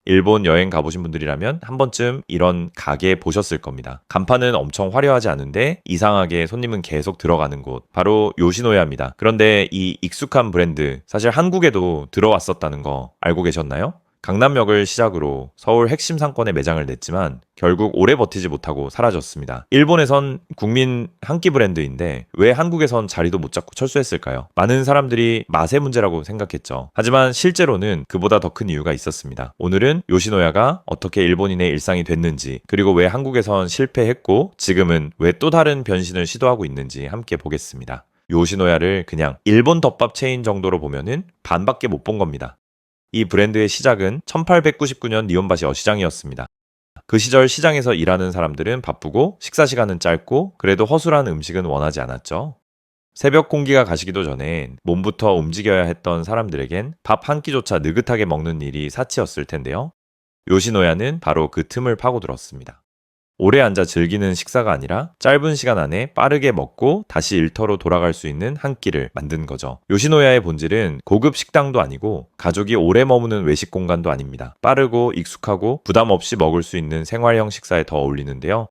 일본 여행 가보신 분들이라면 한 번쯤 이런 가게 보셨을 겁니다. 간판은 엄청 화려하지 않은데 이상하게 손님은 계속 들어가는 곳, 바로 요시노야입니다. 그런데 이 익숙한 브랜드, 사실 한국에도 들어왔었다는 거 알고 계셨나요? 강남역을 시작으로 서울 핵심 상권에 매장을 냈지만 결국 오래 버티지 못하고 사라졌습니다. 일본에선 국민 한 끼 브랜드인데 왜 한국에선 자리도 못 잡고 철수했을까요? 많은 사람들이 맛의 문제라고 생각했죠. 하지만 실제로는 그보다 더 큰 이유가 있었습니다. 오늘은 요시노야가 어떻게 일본인의 일상이 됐는지, 그리고 왜 한국에선 실패했고 지금은 왜 또 다른 변신을 시도하고 있는지 함께 보겠습니다. 요시노야를 그냥 일본 덮밥 체인 정도로 보면은 반밖에 못 본 겁니다. 이 브랜드의 시작은 1899년 니혼바시 어시장이었습니다. 그 시절 시장에서 일하는 사람들은 바쁘고 식사 시간은 짧고 그래도 허술한 음식은 원하지 않았죠. 새벽 공기가 가시기도 전에 몸부터 움직여야 했던 사람들에겐 밥 한 끼조차 느긋하게 먹는 일이 사치였을 텐데요. 요시노야는 바로 그 틈을 파고들었습니다. 오래 앉아 즐기는 식사가 아니라 짧은 시간 안에 빠르게 먹고 다시 일터로 돌아갈 수 있는 한 끼를 만든 거죠. 요시노야의 본질은 고급 식당도 아니고 가족이 오래 머무는 외식 공간도 아닙니다. 빠르고 익숙하고 부담 없이 먹을 수 있는 생활형 식사에 더 어울리는데요.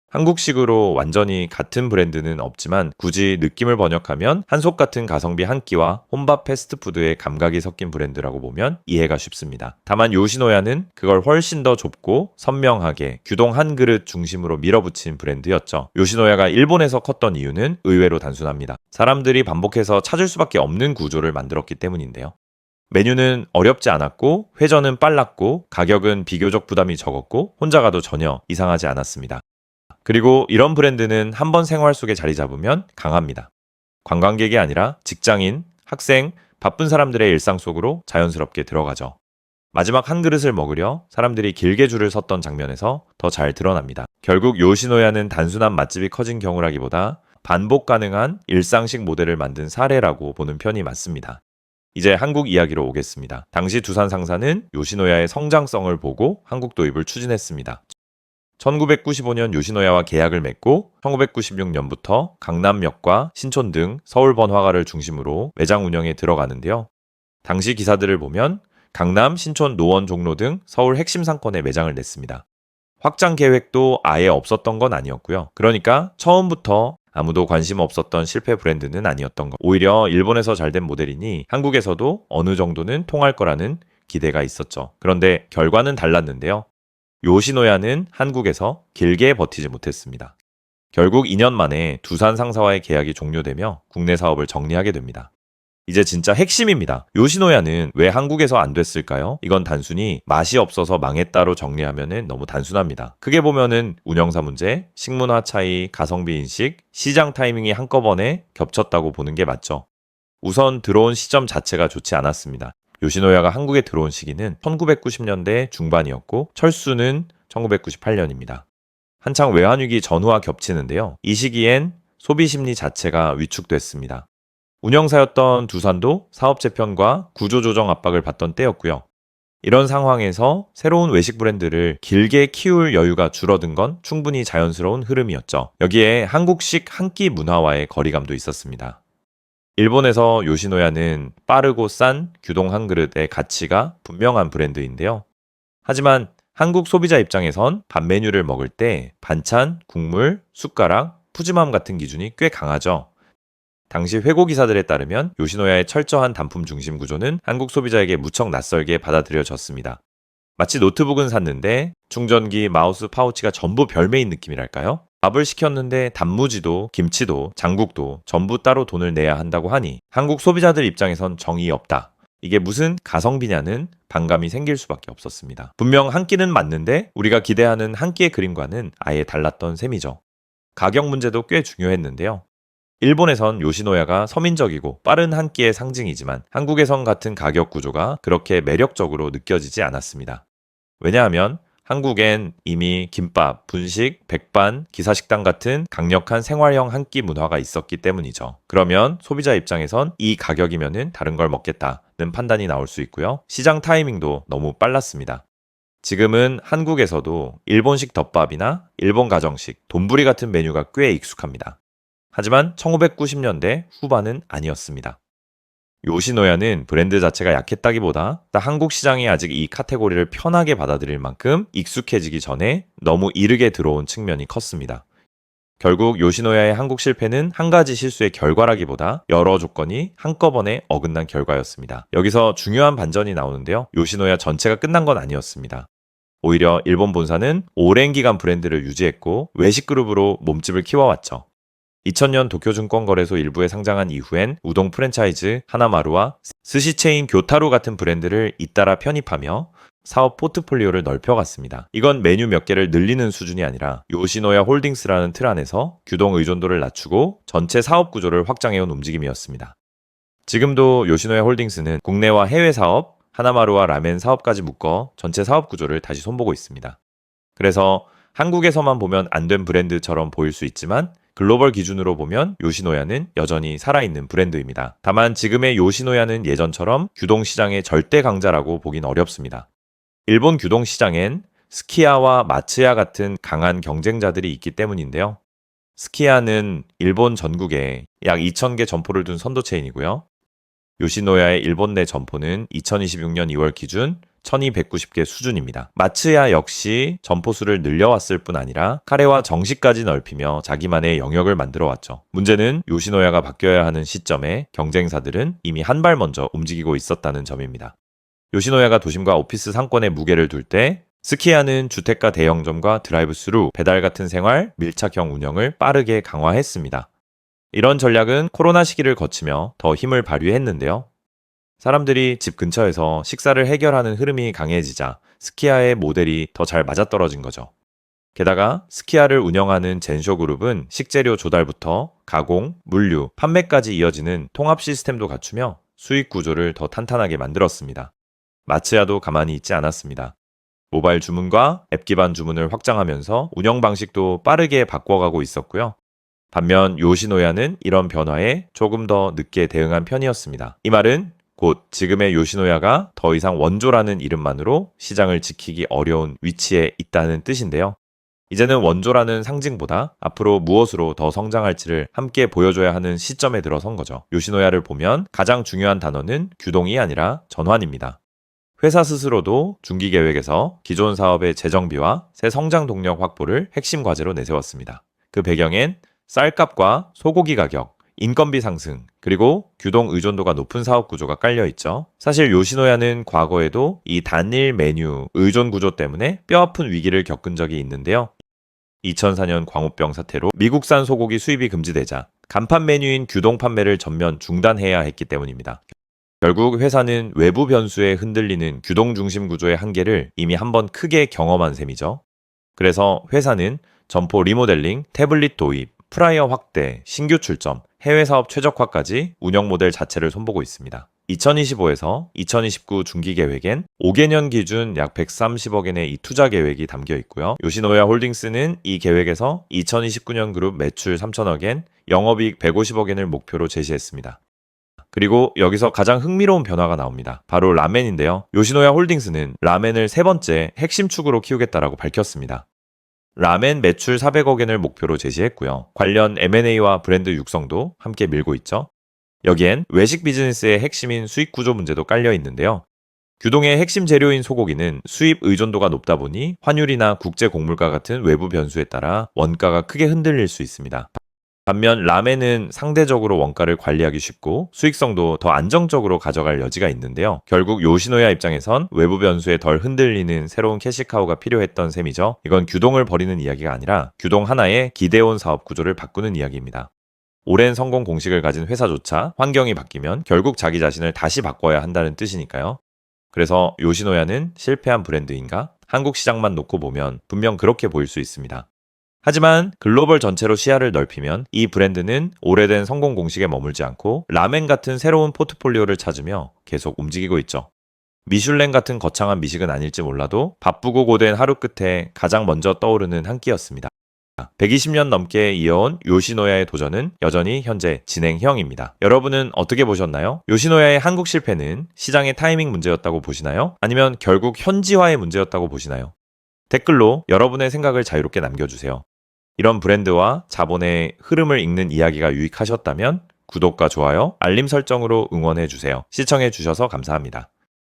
한국식으로 완전히 같은 브랜드는 없지만 굳이 느낌을 번역하면 한솥 같은 가성비 한 끼와 혼밥 패스트푸드의 감각이 섞인 브랜드라고 보면 이해가 쉽습니다. 다만 요시노야는 그걸 훨씬 더 좁고 선명하게 규동 한 그릇 중심으로 밀어붙인 브랜드였죠. 요시노야가 일본에서 컸던 이유는 의외로 단순합니다. 사람들이 반복해서 찾을 수밖에 없는 구조를 만들었기 때문인데요. 메뉴는 어렵지 않았고 회전은 빨랐고 가격은 비교적 부담이 적었고 혼자 가도 전혀 이상하지 않았습니다. 그리고 이런 브랜드는 한번 생활 속에 자리 잡으면 강합니다. 관광객이 아니라 직장인, 학생, 바쁜 사람들의 일상 속으로 자연스럽게 들어가죠. 마지막 한 그릇을 먹으려 사람들이 길게 줄을 섰던 장면에서 더 잘 드러납니다. 결국 요시노야는 단순한 맛집이 커진 경우라기보다 반복 가능한 일상식 모델을 만든 사례라고 보는 편이 맞습니다. 이제 한국 이야기로 오겠습니다. 당시 두산 상사는 요시노야의 성장성을 보고 한국 도입을 추진했습니다. 1995년 요시노야와 계약을 맺고 1996년부터 강남역과 신촌 등 서울 번화가를 중심으로 매장 운영에 들어가는데요. 당시 기사들을 보면 강남, 신촌, 노원, 종로 등 서울 핵심 상권에 매장을 냈습니다. 확장 계획도 아예 없었던 건 아니었고요. 그러니까 처음부터 아무도 관심 없었던 실패 브랜드는 아니었던 것. 오히려 일본에서 잘된 모델이니 한국에서도 어느 정도는 통할 거라는 기대가 있었죠. 그런데 결과는 달랐는데요. 요시노야는 한국에서 길게 버티지 못했습니다. 결국 2년 만에 두산 상사와의 계약이 종료되며 국내 사업을 정리하게 됩니다. 이제 진짜 핵심입니다. 요시노야는 왜 한국에서 안 됐을까요? 이건 단순히 맛이 없어서 망했다로 정리하면 너무 단순합니다. 크게 보면은 운영사 문제, 식문화 차이, 가성비 인식, 시장 타이밍이 한꺼번에 겹쳤다고 보는 게 맞죠. 우선 들어온 시점 자체가 좋지 않았습니다. 요시노야가 한국에 들어온 시기는 1990년대 중반이었고 철수는 1998년입니다. 한창 외환위기 전후와 겹치는데요. 이 시기엔 소비 심리 자체가 위축됐습니다. 운영사였던 두산도 사업 재편과 구조 조정 압박을 받던 때였고요. 이런 상황에서 새로운 외식 브랜드를 길게 키울 여유가 줄어든 건 충분히 자연스러운 흐름이었죠. 여기에 한국식 한 끼 문화와의 거리감도 있었습니다. 일본에서 요시노야는 빠르고 싼 규동 한 그릇의 가치가 분명한 브랜드인데요. 하지만 한국 소비자 입장에선 밥 메뉴를 먹을 때 반찬, 국물, 숟가락, 푸짐함 같은 기준이 꽤 강하죠. 당시 회고 기사들에 따르면 요시노야의 철저한 단품 중심 구조는 한국 소비자에게 무척 낯설게 받아들여졌습니다. 마치 노트북은 샀는데 충전기, 마우스, 파우치가 전부 별매인 느낌이랄까요? 밥을 시켰는데 단무지도 김치도 장국도 전부 따로 돈을 내야 한다고 하니 한국 소비자들 입장에선 정이 없다. 이게 무슨 가성비냐는 반감이 생길 수밖에 없었습니다. 분명 한 끼는 맞는데 우리가 기대하는 한 끼의 그림과는 아예 달랐던 셈이죠. 가격 문제도 꽤 중요했는데요. 일본에선 요시노야가 서민적이고 빠른 한 끼의 상징이지만 한국에선 같은 가격 구조가 그렇게 매력적으로 느껴지지 않았습니다. 왜냐하면 한국엔 이미 김밥, 분식, 백반, 기사식당 같은 강력한 생활형 한 끼 문화가 있었기 때문이죠. 그러면 소비자 입장에선 이 가격이면은 다른 걸 먹겠다는 판단이 나올 수 있고요. 시장 타이밍도 너무 빨랐습니다. 지금은 한국에서도 일본식 덮밥이나 일본 가정식, 돈부리 같은 메뉴가 꽤 익숙합니다. 하지만 1990년대 후반은 아니었습니다. 요시노야는 브랜드 자체가 약했다기보다 한국 시장이 아직 이 카테고리를 편하게 받아들일 만큼 익숙해지기 전에 너무 이르게 들어온 측면이 컸습니다. 결국 요시노야의 한국 실패는 한 가지 실수의 결과라기보다 여러 조건이 한꺼번에 어긋난 결과였습니다. 여기서 중요한 반전이 나오는데요. 요시노야 전체가 끝난 건 아니었습니다. 오히려 일본 본사는 오랜 기간 브랜드를 유지했고 외식 그룹으로 몸집을 키워왔죠. 2000년 도쿄증권거래소 일부에 상장한 이후엔 우동 프랜차이즈 하나마루와 스시체인 교타루 같은 브랜드를 잇따라 편입하며 사업 포트폴리오를 넓혀갔습니다. 이건 메뉴 몇 개를 늘리는 수준이 아니라 요시노야 홀딩스라는 틀 안에서 규동 의존도를 낮추고 전체 사업 구조를 확장해온 움직임이었습니다. 지금도 요시노야 홀딩스는 국내와 해외 사업, 하나마루와 라멘 사업까지 묶어 전체 사업 구조를 다시 손보고 있습니다. 그래서 한국에서만 보면 안 된 브랜드처럼 보일 수 있지만 글로벌 기준으로 보면 요시노야는 여전히 살아있는 브랜드입니다. 다만 지금의 요시노야는 예전처럼 규동 시장의 절대 강자라고 보긴 어렵습니다. 일본 규동 시장엔 스키야와 마츠야 같은 강한 경쟁자들이 있기 때문인데요. 스키야는 일본 전국에 약 2,000개 점포를 둔 선도 체인이고요. 요시노야의 일본 내 점포는 2026년 2월 기준 1290개 수준입니다. 마츠야 역시 점포 수를 늘려왔을 뿐 아니라 카레와 정식까지 넓히며 자기만의 영역을 만들어 왔죠. 문제는 요시노야가 바뀌어야 하는 시점에 경쟁사들은 이미 한 발 먼저 움직이고 있었다는 점입니다. 요시노야가 도심과 오피스 상권에 무게를 둘 때 스키야는 주택가 대형점과 드라이브스루, 배달 같은 생활, 밀착형 운영을 빠르게 강화했습니다. 이런 전략은 코로나 시기를 거치며 더 힘을 발휘했는데요. 사람들이 집 근처에서 식사를 해결하는 흐름이 강해지자 스키야의 모델이 더 잘 맞아떨어진 거죠. 게다가 스키야를 운영하는 젠쇼 그룹은 식재료 조달부터 가공, 물류, 판매까지 이어지는 통합 시스템도 갖추며 수익 구조를 더 탄탄하게 만들었습니다. 마츠야도 가만히 있지 않았습니다. 모바일 주문과 앱 기반 주문을 확장하면서 운영 방식도 빠르게 바꿔가고 있었고요. 반면 요시노야는 이런 변화에 조금 더 늦게 대응한 편이었습니다. 이 말은 곧 지금의 요시노야가 더 이상 원조라는 이름만으로 시장을 지키기 어려운 위치에 있다는 뜻인데요. 이제는 원조라는 상징보다 앞으로 무엇으로 더 성장할지를 함께 보여줘야 하는 시점에 들어선 거죠. 요시노야를 보면 가장 중요한 단어는 규동이 아니라 전환입니다. 회사 스스로도 중기 계획에서 기존 사업의 재정비와 새 성장 동력 확보를 핵심 과제로 내세웠습니다. 그 배경엔 쌀값과 소고기 가격, 인건비 상승, 그리고 규동 의존도가 높은 사업 구조가 깔려 있죠. 사실 요시노야는 과거에도 이 단일 메뉴 의존 구조 때문에 뼈아픈 위기를 겪은 적이 있는데요. 2004년 광우병 사태로 미국산 소고기 수입이 금지되자 간판 메뉴인 규동 판매를 전면 중단해야 했기 때문입니다. 결국 회사는 외부 변수에 흔들리는 규동 중심 구조의 한계를 이미 한번 크게 경험한 셈이죠. 그래서 회사는 점포 리모델링, 태블릿 도입, 프라이어 확대, 신규 출점, 해외 사업 최적화까지 운영 모델 자체를 손보고 있습니다. 2025에서 2029 중기 계획엔 5개년 기준 약 130억엔의 이 투자 계획이 담겨 있고요. 요시노야 홀딩스는 이 계획에서 2029년 그룹 매출 3천억엔, 영업이익 150억엔을 목표로 제시했습니다. 그리고 여기서 가장 흥미로운 변화가 나옵니다. 바로 라멘인데요. 요시노야 홀딩스는 라멘을 세 번째 핵심 축으로 키우겠다라고 밝혔습니다. 라멘 매출 400억엔을 목표로 제시했고요. 관련 M&A와 브랜드 육성도 함께 밀고 있죠. 여기엔 외식 비즈니스의 핵심인 수익 구조 문제도 깔려 있는데요. 규동의 핵심 재료인 소고기는 수입 의존도가 높다 보니 환율이나 국제 곡물가 같은 외부 변수에 따라 원가가 크게 흔들릴 수 있습니다. 반면 라멘은 상대적으로 원가를 관리하기 쉽고 수익성도 더 안정적으로 가져갈 여지가 있는데요. 결국 요시노야 입장에선 외부 변수에 덜 흔들리는 새로운 캐시카우가 필요했던 셈이죠. 이건 규동을 버리는 이야기가 아니라 규동 하나의 기대온 사업 구조를 바꾸는 이야기입니다. 오랜 성공 공식을 가진 회사조차 환경이 바뀌면 결국 자기 자신을 다시 바꿔야 한다는 뜻이니까요. 그래서 요시노야는 실패한 브랜드인가? 한국 시장만 놓고 보면 분명 그렇게 보일 수 있습니다. 하지만 글로벌 전체로 시야를 넓히면 이 브랜드는 오래된 성공 공식에 머물지 않고 라멘 같은 새로운 포트폴리오를 찾으며 계속 움직이고 있죠. 미슐랭 같은 거창한 미식은 아닐지 몰라도 바쁘고 고된 하루 끝에 가장 먼저 떠오르는 한 끼였습니다. 120년 넘게 이어온 요시노야의 도전은 여전히 현재 진행형입니다. 여러분은 어떻게 보셨나요? 요시노야의 한국 실패는 시장의 타이밍 문제였다고 보시나요? 아니면 결국 현지화의 문제였다고 보시나요? 댓글로 여러분의 생각을 자유롭게 남겨주세요. 이런 브랜드와 자본의 흐름을 읽는 이야기가 유익하셨다면 구독과 좋아요, 알림 설정으로 응원해주세요. 시청해주셔서 감사합니다.